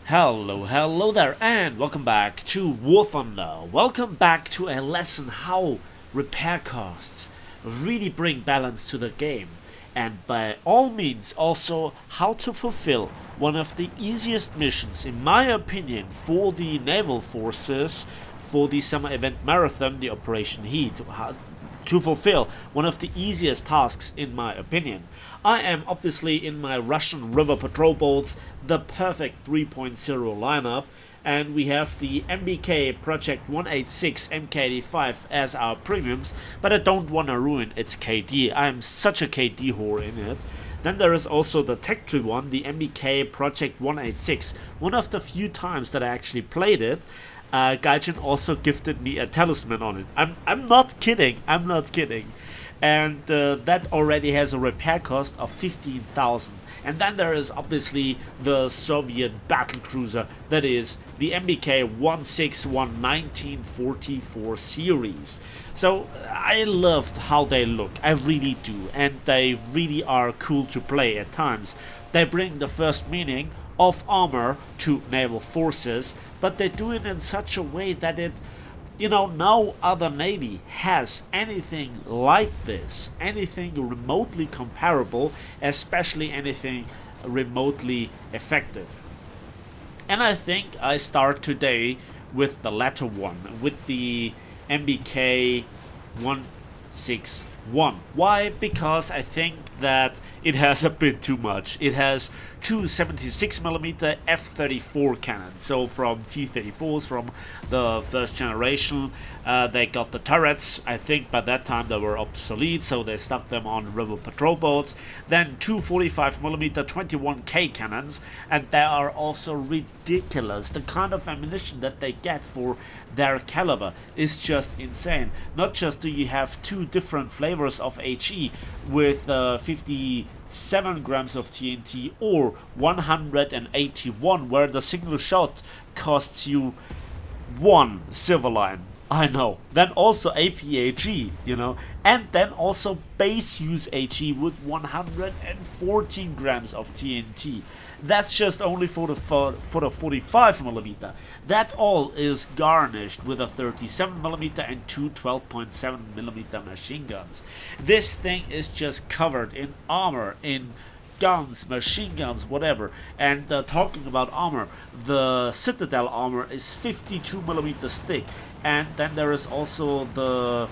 Hello there, and welcome back to War Thunder. Welcome back to a lesson how repair costs really bring balance to the game, and by all means also how to fulfill one of the easiest missions, in my opinion, for the naval forces for the summer event marathon, the Operation Heat. To fulfill one of the easiest tasks, in my opinion. I am obviously in my Russian river patrol boats, the perfect 3.0 lineup, and we have the MBK Project 186 MK85 as our premiums, but I don't want to ruin its KD. I am such a KD whore in it. Then there is also the tech tree one, the MBK Project 186, one of the few times that I actually played it. Gaijin also gifted me a talisman on it. I'm not kidding. And that already has a repair cost of 15,000. And then there is obviously the Soviet battle cruiser, that is the MBK 161 1944 series. So I loved how they look, I really do, and they really are cool to play at times. They bring the first meaning of armor to naval forces, but they do it in such a way that no other navy has anything like this, anything remotely comparable, especially anything remotely effective. And I think I start today with the latter one, with the MBK 161. Why? Because I think that it has a bit too much. It has two 76mm F-34 cannons, so from T-34s from the first generation. They got the turrets. I think by that time they were obsolete, so they stuck them on river patrol boats. Then two 45mm 21K cannons, and they are also ridiculous. The kind of ammunition that they get for their caliber is just insane. Not just do you have two different flavors of HE with 57 grams of TNT or 181, where the single shot costs you one silver line. I know. Then also APAG, and then also base use HE with 114 grams of TNT. That's just only for the 45mm. That all is garnished with a 37mm and two 12.7mm machine guns. This thing is just covered in armor, in guns, machine guns, whatever. And talking about armor, the Citadel armor is 52mm thick, and then there is also the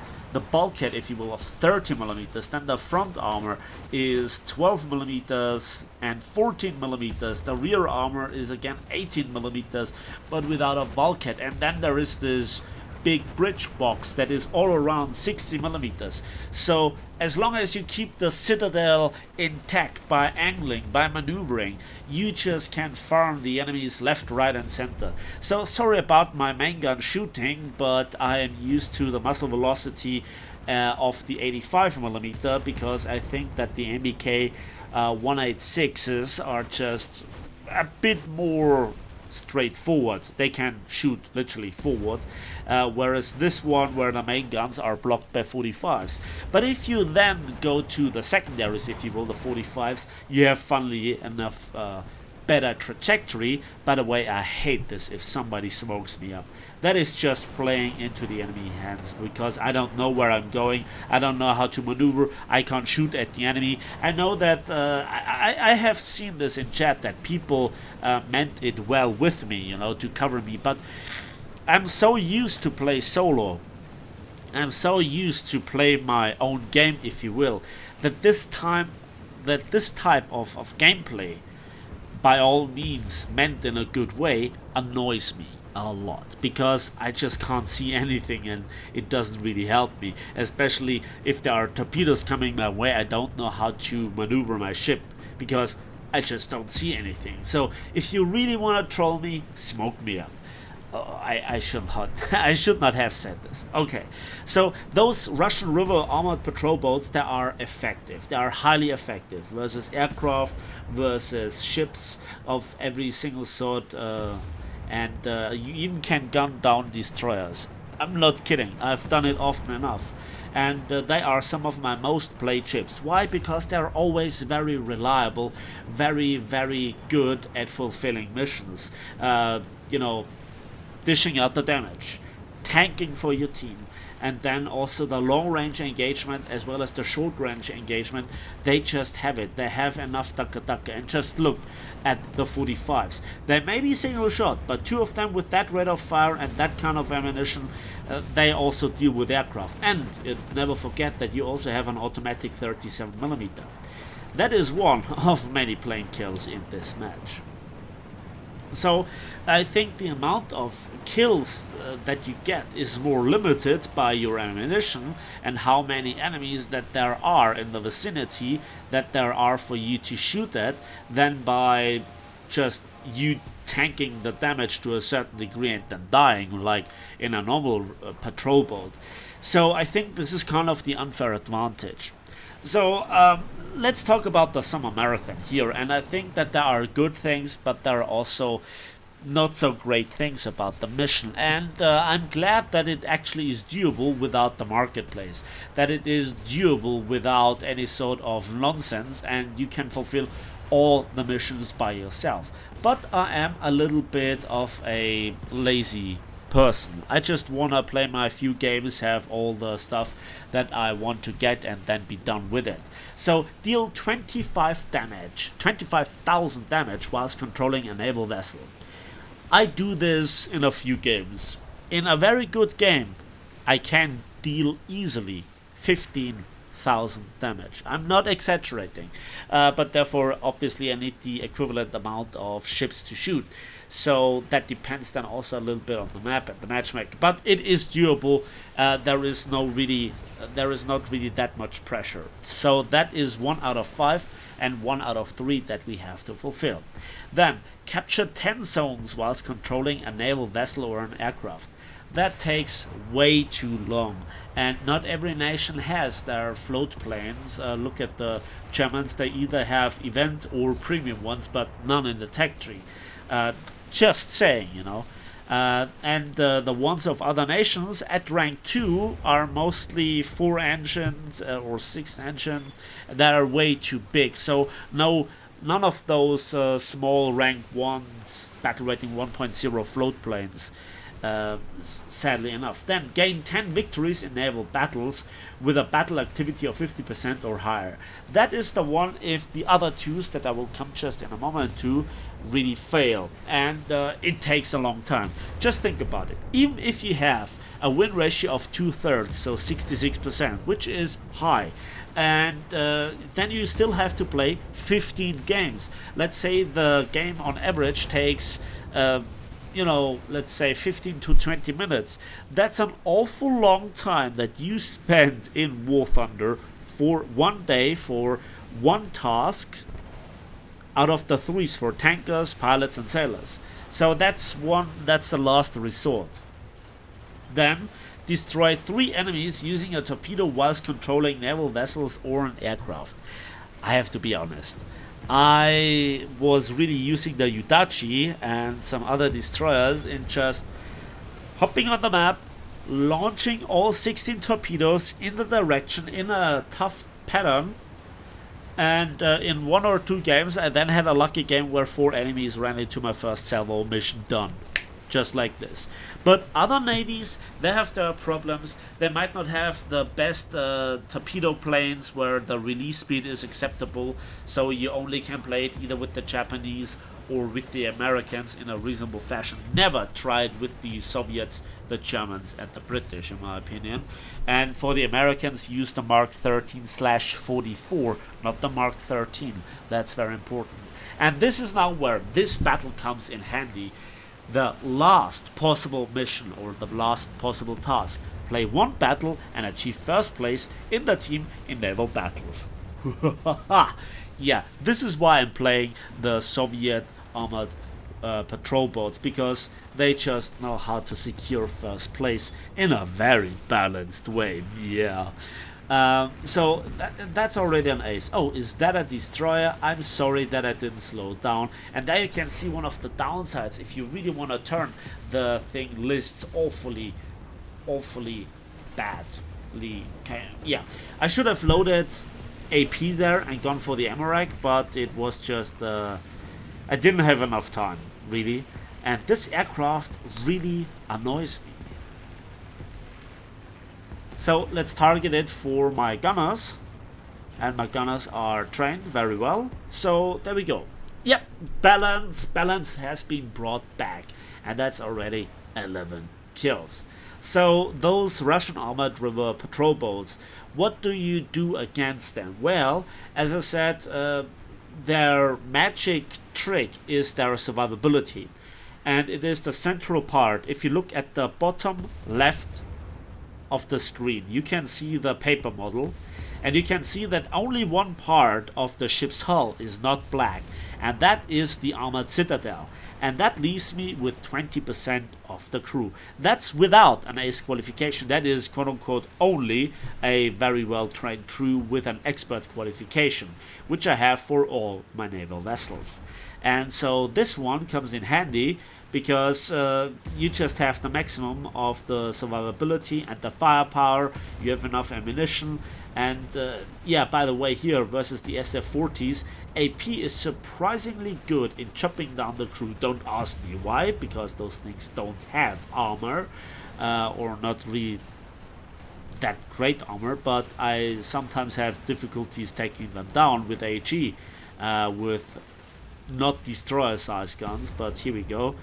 bulkhead, if you will, of 30mm. Then the front armor is 12mm and 14mm. The rear armor is again 18mm, but without a bulkhead. And then there is this big bridge box that is all around 60mm. So as long as you keep the Citadel intact by angling, by maneuvering, you just can farm the enemies left, right and center. So sorry about my main gun shooting, but I am used to the muzzle velocity of the 85mm, because I think that the MBK 186s are just a bit more straightforward. They can shoot literally forward, whereas this one, where the main guns are blocked by 45s. But if you then go to the secondaries, if you will, the 45s, you have funnily enough better trajectory. By the way, I hate this if somebody smokes me up. That is just playing into the enemy hands, because I don't know where I'm going, I don't know how to maneuver, I can't shoot at the enemy. I know that I have seen this in chat, that people meant it well with me, to cover me, but I'm so used to play solo, I'm so used to play my own game, if you will, that this type of gameplay, by all means meant in a good way, annoys me a lot, because I just can't see anything and it doesn't really help me, especially if there are torpedoes coming my way. I don't know how to maneuver my ship because I just don't see anything. So if you really want to troll me, smoke me up. I should not have said this. Okay, so those Russian river armored patrol boats, they are effective. They are highly effective versus aircraft, versus ships of every single sort, and you even can gun down destroyers. I'm not kidding. I've done it often enough. and they are some of my most played ships. Why? Because they're always very reliable, very good at fulfilling missions. You know, dishing out the damage, tanking for your team, and then also the long range engagement as well as the short range engagement. They just have it. They have enough dakka, and just look at the 45s. They may be single shot, but two of them with that rate of fire and that kind of ammunition, they also deal with aircraft. And never forget that you also have an automatic 37mm. That is one of many plane kills in this match. So I think the amount of kills that you get is more limited by your ammunition and how many enemies that there are in the vicinity that there are for you to shoot at, than by just you tanking the damage to a certain degree and then dying like in a normal patrol boat. So I think this is kind of the unfair advantage. So let's talk about the summer marathon here, and I think that there are good things, but there are also not so great things about the mission, and I'm glad that it actually is doable without the marketplace, that it is doable without any sort of nonsense, and you can fulfill all the missions by yourself. But I am a little bit of a lazy person. I just wanna play my few games, have all the stuff that I want to get, and then be done with it. So deal 25,000 damage whilst controlling a naval vessel. I do this in a few games. In a very good game, I can deal easily 15,000 damage. I'm not exaggerating, but therefore obviously I need the equivalent amount of ships to shoot. So that depends then also a little bit on the map and the matchmaking. But it is doable. There is not really that much pressure. So that is 1 out of 5 and 1 out of 3 that we have to fulfill. Then capture 10 zones whilst controlling a naval vessel or an aircraft. That takes way too long, and not every nation has their float planes. Look at the Germans, they either have event or premium ones, but none in the tech tree. Just saying, you know. And the ones of other nations at rank 2 are mostly 4 engines or 6 engines that are way too big. So none of those small rank 1s, battle rating 1.0 float planes, sadly enough. Then gain 10 victories in naval battles with a battle activity of 50% or higher. That is the one if the other twos that I will come just in a moment to really fail, and it takes a long time. Just think about it. Even if you have a win ratio of 2/3, so 66%, which is high, and then you still have to play 15 games. Let's say the game on average takes let's say 15 to 20 minutes. That's an awful long time that you spend in War Thunder for one day for one task out of the 3s for tankers, pilots and sailors. So that's the last resort. Then destroy 3 enemies using a torpedo whilst controlling naval vessels or an aircraft. I have to be honest, I was really using the Yudachi and some other destroyers in just hopping on the map, launching all 16 torpedoes in the direction in a tough pattern, and in 1 or 2 games I then had a lucky game where 4 enemies ran into my first salvo mission. Done. Just like this. But other navies, they have their problems. They might not have the best torpedo planes where the release speed is acceptable, so you only can play it either with the Japanese or with the Americans in a reasonable fashion. Never try it with the Soviets, the Germans and the British, in my opinion. And for the Americans, use the Mark 13/44, not the Mark 13. That's very important. And this is now where this battle comes in handy. The last possible mission or the last possible task. Play 1 battle and achieve first place in the team in naval battles. Yeah, this is why I'm playing the Soviet armored patrol boats, because they just know how to secure first place in a very balanced way. Yeah. So that's already an ace. Oh, is that a destroyer? I'm sorry that I didn't slow down. And there you can see one of the downsides. If you really want to turn, the thing lists awfully bad. actually can. Yeah, I should have loaded AP there and gone for the Amarak, but it was just I didn't have enough time, really. And this aircraft really annoys me. So let's target it for my gunners. And my gunners are trained very well. So there we go. Yep, balance has been brought back. And that's already 11 kills. So those Russian armored river patrol boats, what do you do against them? Well, as I said, their magic trick is their survivability. And it is the central part. If you look at the bottom left of the screen, you can see the paper model. And you can see that only one part of the ship's hull is not black. And that is the armored citadel. And that leaves me with 20% of the crew. That's without an ace qualification. That is quote unquote only a very well trained crew with an expert qualification, which I have for all my naval vessels. And so this one comes in handy because you just have the maximum of the survivability and the firepower. You have enough ammunition. And yeah, by the way, here versus the SF-40s, AP is surprisingly good in chopping down the crew. Don't ask me why, because those things don't have armor, or not really that great armor, but I sometimes have difficulties taking them down with AG, with not destroyer size guns, but here we go.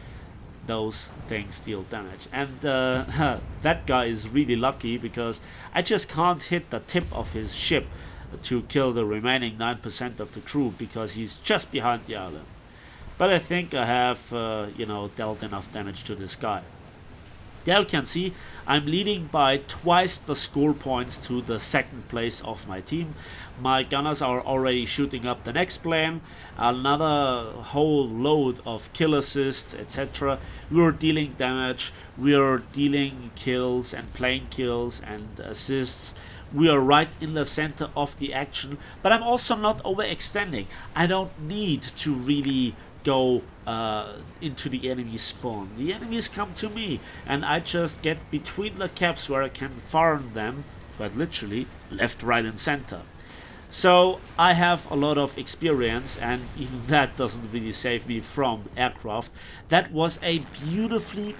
Those things deal damage. And that guy is really lucky because I just can't hit the tip of his ship to kill the remaining 9% of the crew because he's just behind the island. But I think I have, dealt enough damage to this guy. There you can see I'm leading by twice the score points to the second place of my team. My gunners are already shooting up the next plane, another whole load of kill assists, etc. We're dealing damage, we're dealing kills and plane kills and assists. We are right in the center of the action, but I'm also not overextending. I don't need to really go into the enemy spawn. The enemies come to me and I just get between the caps where I can farm them, quite literally, left, right and center. So I have a lot of experience, and even that doesn't really save me from aircraft. That was a beautifully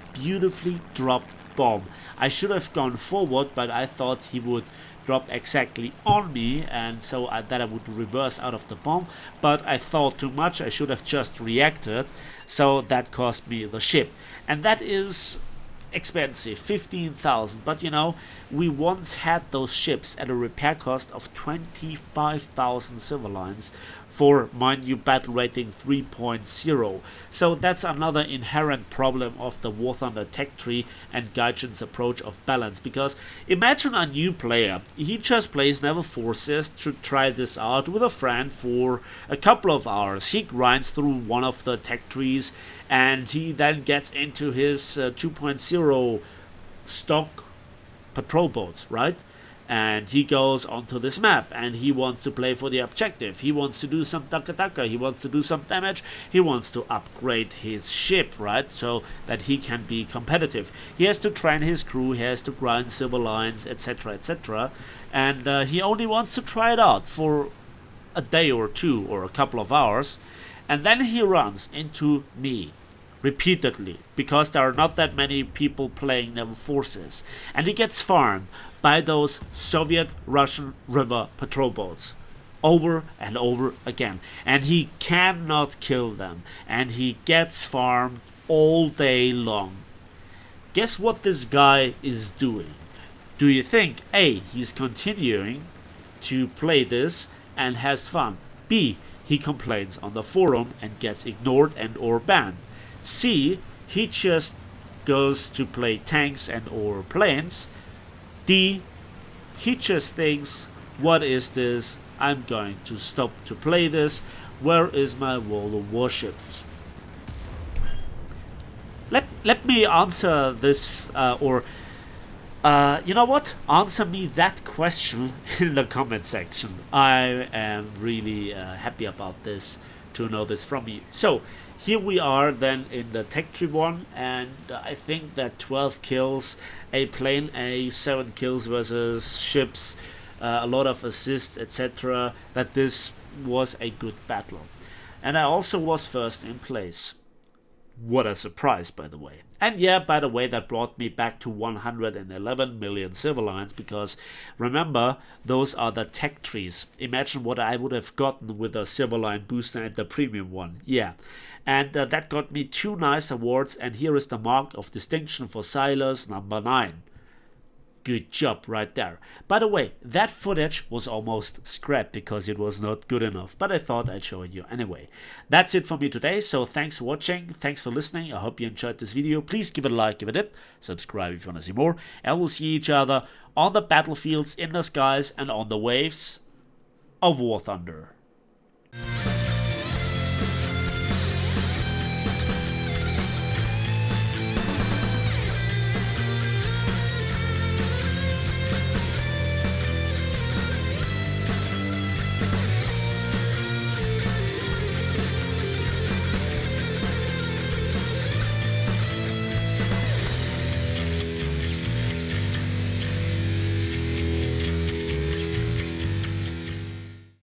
dropped bomb. I should have gone forward, but I thought he would drop exactly on me, and so that I would reverse out of the bomb, but I thought too much. I should have just reacted, so that cost me the ship. And that is expensive, 15,000, but you know, we once had those ships at a repair cost of 25,000 silver lines for, mind you, battle rating 3.0. So that's another inherent problem of the War Thunder tech tree and Gaijin's approach of balance, because imagine a new player, he just plays Naval Forces to try this out with a friend for a couple of hours. He grinds through one of the tech trees and he then gets into his 2.0 stock patrol boats, right? And he goes onto this map and he wants to play for the objective. He wants to do some taka-taka, he wants to do some damage, he wants to upgrade his ship, right? So that he can be competitive. He has to train his crew, he has to grind silver lines, etc, etc. And he only wants to try it out for a day or two or a couple of hours. And then he runs into me repeatedly, because there are not that many people playing Naval Forces, and he gets farmed by those Soviet Russian river patrol boats over and over again, and he cannot kill them, and he gets farmed all day long. Guess what this guy is doing? Do you think A, he's continuing to play this and has fun? B, he complains on the forum and gets ignored and or banned? C, he just goes to play tanks and or planes? D, he just thinks, what is this? I'm going to stop to play this. Where is my wall of warships? Let me answer this, you know what? Answer me that question in the comment section. I am really happy about this to know this from you. So here we are then in the tech tree one, and I think that 12 kills, a plane A, 7 kills versus ships, a lot of assists, etc., that this was a good battle. And I also was first in place. What a surprise, by the way. And yeah, by the way, that brought me back to 111 million silver lines, because remember, those are the tech trees. Imagine what I would have gotten with a silver line booster and the premium one. Yeah. And that got me 2 nice awards, and here is the mark of distinction for Sailors number 9. Good job right there. By the way, that footage was almost scrapped because it was not good enough, but I thought I'd show it you anyway. That's it for me today, so thanks for watching, thanks for listening, I hope you enjoyed this video. Please give it a like if you did, subscribe if you want to see more, and we'll see each other on the battlefields, in the skies, and on the waves of War Thunder.